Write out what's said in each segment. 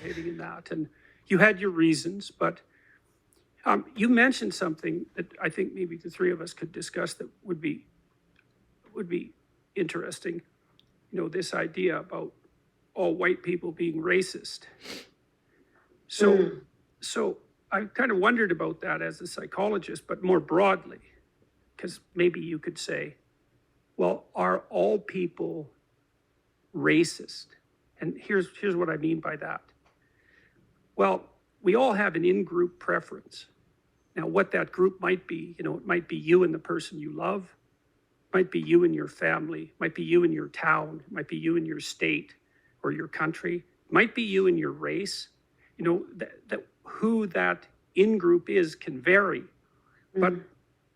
participating in that. And you had your reasons, but you mentioned something that I think maybe the three of us could discuss that would be interesting. This idea about all white people being racist. So I kind of wondered about that as a psychologist, but more broadly, because maybe you could say, well, are all people racist? And here's what I mean by that. Well, we all have an in-group preference. Now, what that group might be, it might be you and the person you love, it might be you and your family, it might be you and your town, it might be you and your state or your country, it might be you and your race. Who that in-group is can vary, but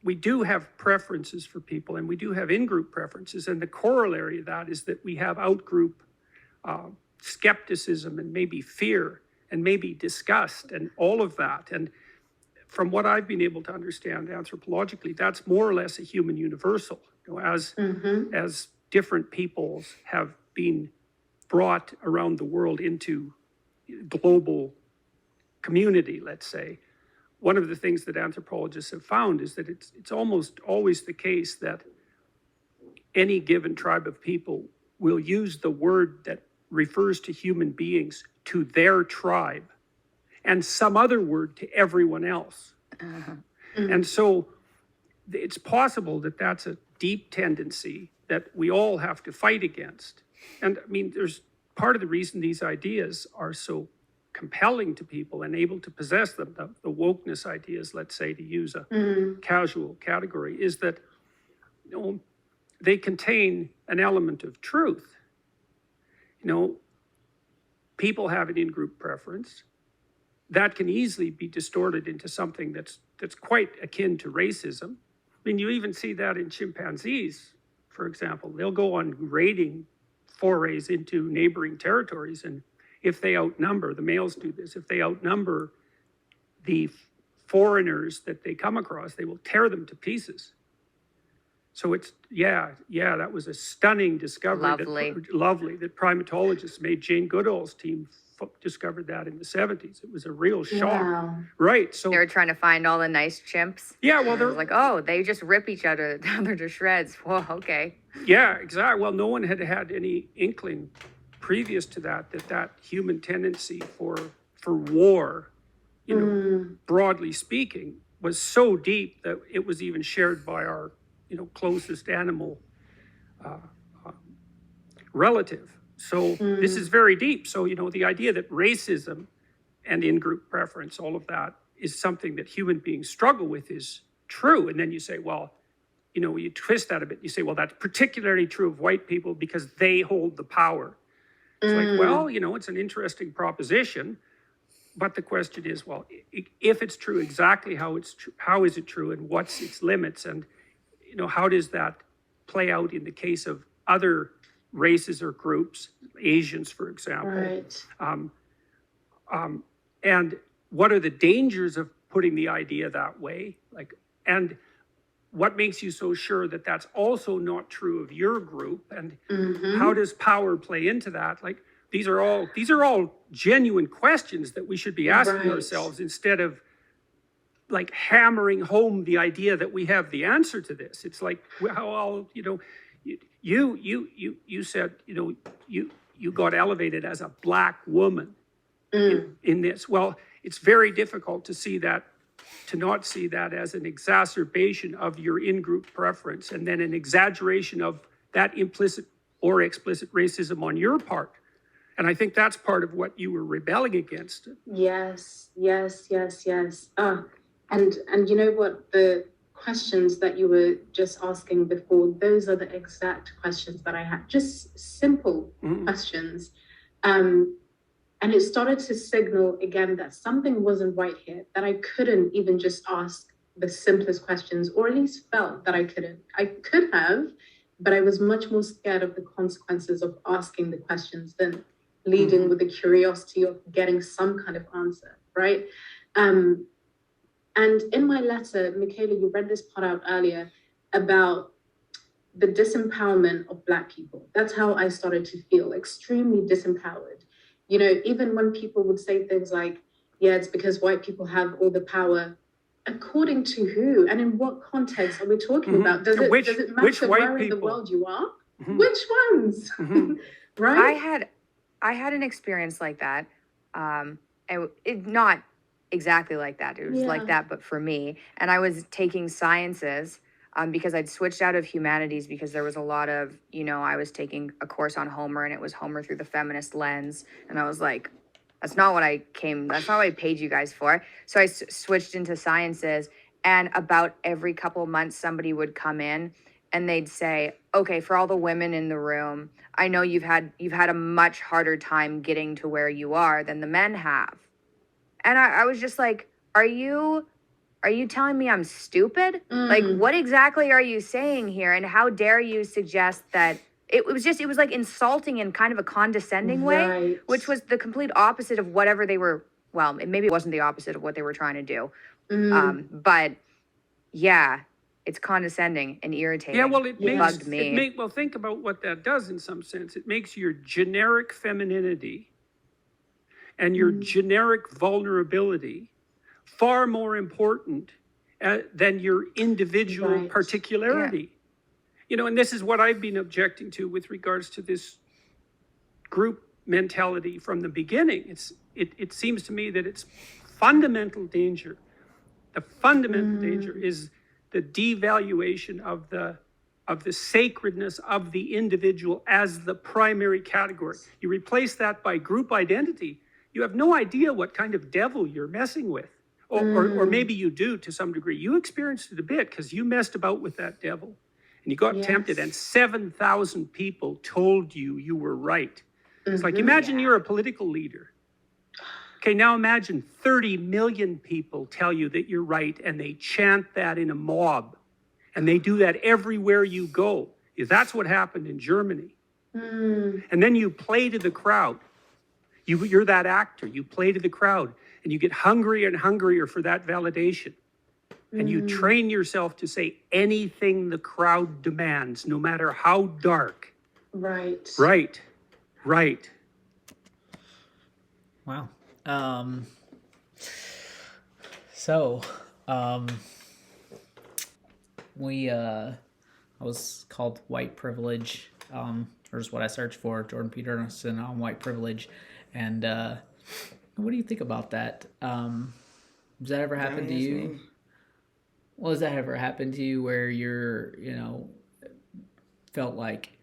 we do have preferences for people, and we do have in-group preferences, and the corollary of that is that we have out-group skepticism and maybe fear and maybe disgust and all of that. And from what I've been able to understand anthropologically, that's more or less a human universal. As different peoples have been brought around the world into global community, let's say, one of the things that anthropologists have found is that it's almost always the case that any given tribe of people will use the word that refers to human beings to their tribe and some other word to everyone else. And so it's possible that that's a deep tendency that we all have to fight against. And I mean, there's part of the reason these ideas are so compelling to people and able to possess them, the wokeness ideas, let's say, to use a casual category, is that they contain an element of truth. People have an in-group preference that can easily be distorted into something that's quite akin to racism. I mean, you even see that in chimpanzees, for example. They'll go on raiding forays into neighboring territories, and if they outnumber, the males do this, if they outnumber the foreigners that they come across, they will tear them to pieces. So it's, that was a stunning discovery. Lovely that primatologists made. Jane Goodall's team discovered that in the 70s. It was a real shock. Wow. Right. So they were trying to find all the nice chimps. Yeah, well, they're like, oh, they just rip each other to shreds. Whoa, okay. Yeah, exactly. Well, no one had any inkling previous to that human tendency for war, broadly speaking, was so deep that it was even shared by our, closest animal relative. So this is very deep. So, the idea that racism and in-group preference, all of that, is something that human beings struggle with is true. And then you say, well, you twist that a bit. You say, well, that's particularly true of white people because they hold the power. It's like, well, it's an interesting proposition. But the question is, well, if it's true, exactly how is it true, and what's its limits? And, how does that play out in the case of other races or groups, Asians, for example? Right. And what are the dangers of putting the idea that way? And what makes you so sure that that's also not true of your group? And how does power play into that? These are all genuine questions that we should be asking ourselves, instead of hammering home the idea that we have the answer to this. It's like, well, you said, you got elevated as a black woman in this. Well, it's very difficult to not see that as an exacerbation of your in-group preference, and then an exaggeration of that implicit or explicit racism on your part. And I think that's part of what you were rebelling against. Yes. And you know what? The questions that you were just asking before, those are the exact questions that I had. Just simple questions. And it started to signal again that something wasn't right here, that I couldn't even just ask the simplest questions, or at least felt that I couldn't. I could have, but I was much more scared of the consequences of asking the questions than leading with the curiosity of getting some kind of answer, right? And in my letter, Michaela, you read this part out earlier about the disempowerment of Black people. That's how I started to feel extremely disempowered. Even when people would say things like, yeah, it's because white people have all the power. According to who and in what context are we talking about? Does it which matter white where in the people? world you are? Which ones? Right? I had an experience like that. Not exactly like that. It was like that, but for me. And I was taking sciences because I'd switched out of humanities because there was a lot of, I was taking a course on Homer and it was Homer through the feminist lens. And I was like, that's not what I paid you guys for. So I switched into sciences, and about every couple of months, somebody would come in and they'd say, okay, for all the women in the room, I know you've had a much harder time getting to where you are than the men have. And I was just like, are you telling me I'm stupid? Like, what exactly are you saying here? And how dare you suggest that it was like insulting in kind of a condescending way, which was the complete opposite of whatever they were. Well, maybe it wasn't the opposite of what they were trying to do. But yeah, it's condescending and irritating. Yeah, well, it bugged me. Well, think about what that does in some sense. It makes your generic femininity and your generic vulnerability far more important than your individual particularity. And this is what I've been objecting to with regards to this group mentality from the beginning. It seems to me that its fundamental danger, the fundamental danger is the devaluation of the sacredness of the individual as the primary category. You replace that by group identity, you have no idea what kind of devil you're messing with. Or maybe you do to some degree. You experienced it a bit because you messed about with that devil and you got tempted, and 7,000 people told you were right. It's like, imagine you're a political leader. Okay, now imagine 30 million people tell you that you're right, and they chant that in a mob. And they do that everywhere you go. That's what happened in Germany. And then you play to the crowd. You're that actor. You play to the crowd, and you get hungrier and hungrier for that validation. And you train yourself to say anything the crowd demands, no matter how dark. Right. Wow. I was called white privilege, or is what I searched for, Jordan Peterson on white privilege. And what do you think about that? Does that ever happen to you? Well, has that ever happened to you where you're, felt like,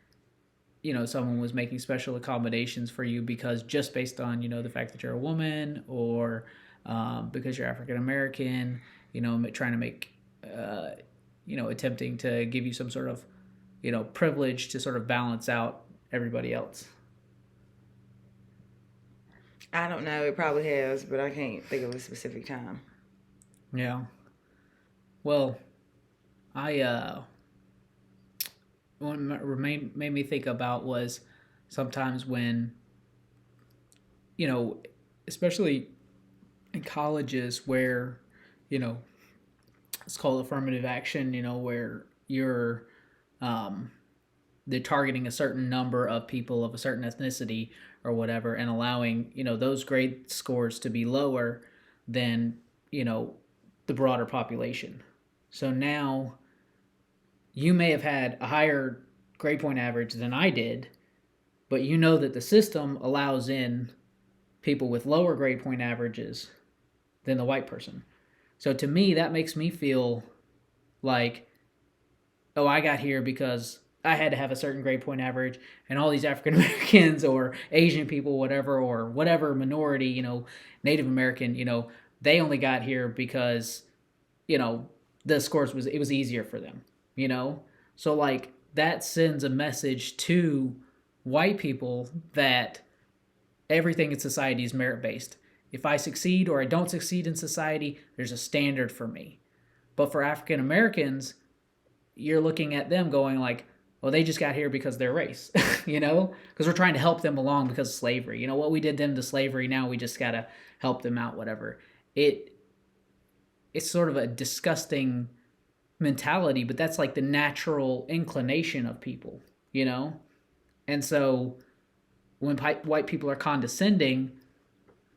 someone was making special accommodations for you because just based on, the fact that you're a woman, or because you're African American, trying to make, attempting to give you some sort of, privilege to sort of balance out everybody else? I don't know. It probably has, but I can't think of a specific time. Yeah. Well, what made me think about was sometimes when, especially in colleges where, it's called affirmative action, where you're, they're targeting a certain number of people of a certain ethnicity or whatever, and allowing, those grade scores to be lower than, the broader population. So now you may have had a higher grade point average than I did, but that the system allows in people with lower grade point averages than the white person. So to me, that makes me feel like, oh, I got here because I had to have a certain grade point average, and all these African Americans or Asian people, or whatever minority, Native American, they only got here because, the scores it was easier for them, So like that sends a message to white people that everything in society is merit-based. If I succeed or I don't succeed in society, there's a standard for me. But for African Americans, you're looking at them going like, well, they just got here because they're race, because we're trying to help them along because of slavery. What we did them to slavery, now we just got to help them out, whatever. It's sort of a disgusting mentality, but that's like the natural inclination of people, And so when white people are condescending,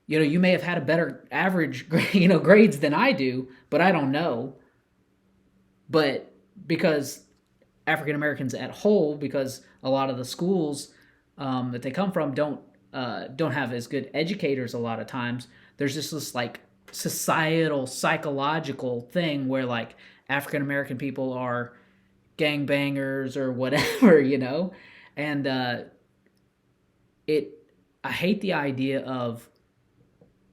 you may have had a better average, grades than I do, but I don't know. But because African Americans at whole, because a lot of the schools that they come from don't have as good educators a lot of times, there's just this like societal psychological thing where like African American people are gangbangers or whatever, and I hate the idea of.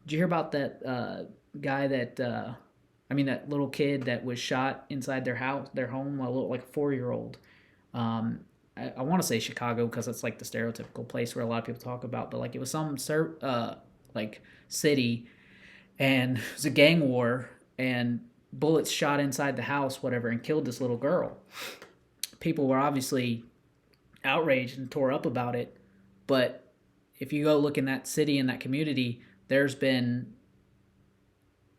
Did you hear about that guy that that little kid that was shot inside their home, like a 4-year-old? I want to say Chicago because it's like the stereotypical place where a lot of people talk about, but like it was some like city, and it was a gang war, and bullets shot inside the house, whatever, and killed this little girl. People were obviously outraged and tore up about it, but if you go look in that city, in that community, there's been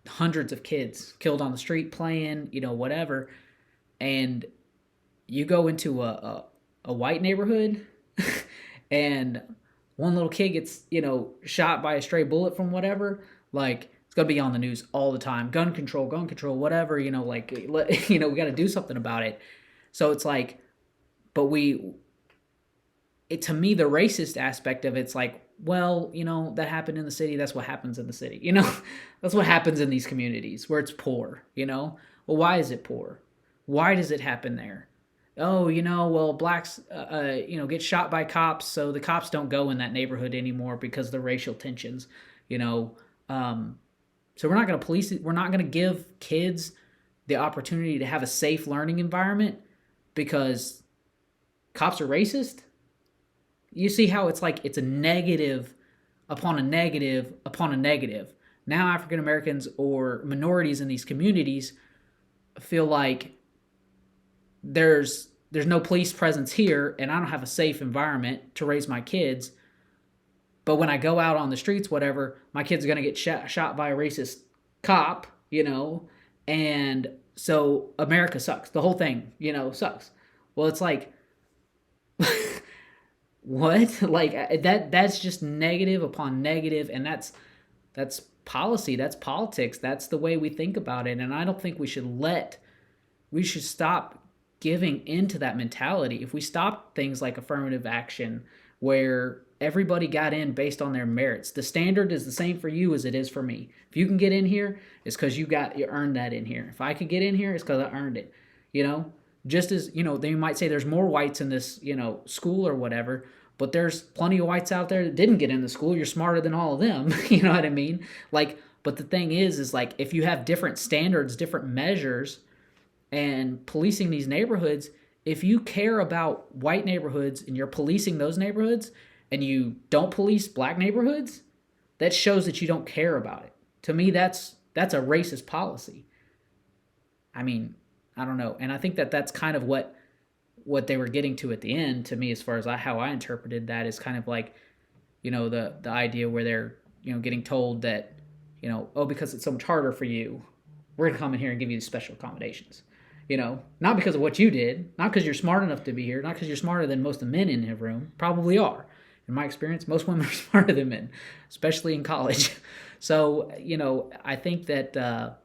hundreds of kids killed on the street playing, whatever, and you go into a white neighborhood and one little kid gets, shot by a stray bullet from whatever, like it's gonna be on the news all the time. Gun control, whatever, we got to do something about it. So it's like, but to me, the racist aspect of it's like, well, that happened in the city. That's what happens in the city. That's what happens in these communities where it's poor, Well, why is it poor? Why does it happen there? Oh, well, blacks, get shot by cops, so the cops don't go in that neighborhood anymore because of the racial tensions, So we're not going to police it. We're not going to give kids the opportunity to have a safe learning environment because cops are racist. You see how it's like it's a negative upon a negative upon a negative. Now African Americans or minorities in these communities feel like there's no police presence here and I don't have a safe environment to raise my kids. But when I go out on the streets, whatever, my kid's going to get shot by a racist cop, and so America sucks. The whole thing, sucks. Well, it's like... What? Like that's just negative upon negative, and that's policy, that's politics, that's the way we think about it. And I don't think we should stop giving into that mentality. If we stop things like affirmative action where everybody got in based on their merits, the standard is the same for you as it is for me. If you can get in here, it's because you earned that in here. If I could get in here, it's because I earned it. Just as, they might say there's more whites in this, school or whatever, but there's plenty of whites out there that didn't get into school. You're smarter than all of them. You know what I mean? Like, but the thing is like, if you have different standards, different measures, and policing these neighborhoods, if you care about white neighborhoods and you're policing those neighborhoods and you don't police black neighborhoods, that shows that you don't care about it. To me, that's a racist policy. I mean, I don't know. And I think that's kind of what they were getting to at the end, to me, as far as how I interpreted that, is kind of like, the idea where they're, getting told that, oh, because it's so much harder for you, we're going to come in here and give you these special accommodations. Not because of what you did, not because you're smart enough to be here, not because you're smarter than most of the men in the room, probably are. In my experience, most women are smarter than men, especially in college. So, I think that,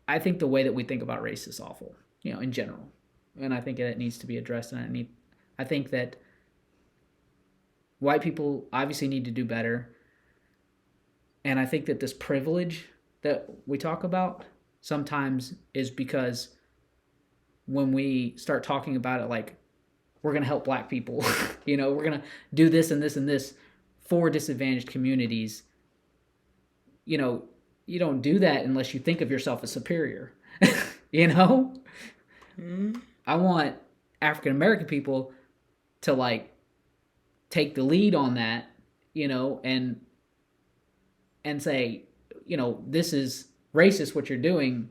I think the way that we think about race is awful, in general. And I think it needs to be addressed. And I think that white people obviously need to do better. And I think that this privilege that we talk about sometimes is because when we start talking about it like we're going to help black people, we're going to do this and this and this for disadvantaged communities, you don't do that unless you think of yourself as superior, Mm-hmm. I want African American people to like take the lead on that, and say, this is racist what you're doing.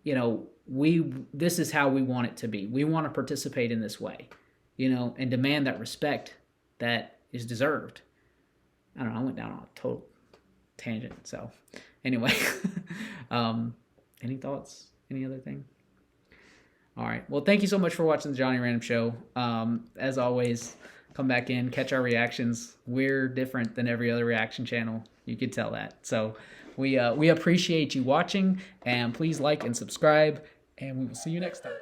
This is how we want it to be. We want to participate in this way, and demand that respect that is deserved. I don't know, I went down on a total tangent. So anyway, any thoughts? Any other thing? All right. Well, thank you so much for watching the Johnny Random Show. As always, come back in, catch our reactions. We're different than every other reaction channel. You could tell that. So we appreciate you watching, and please like and subscribe, and we will see you next time.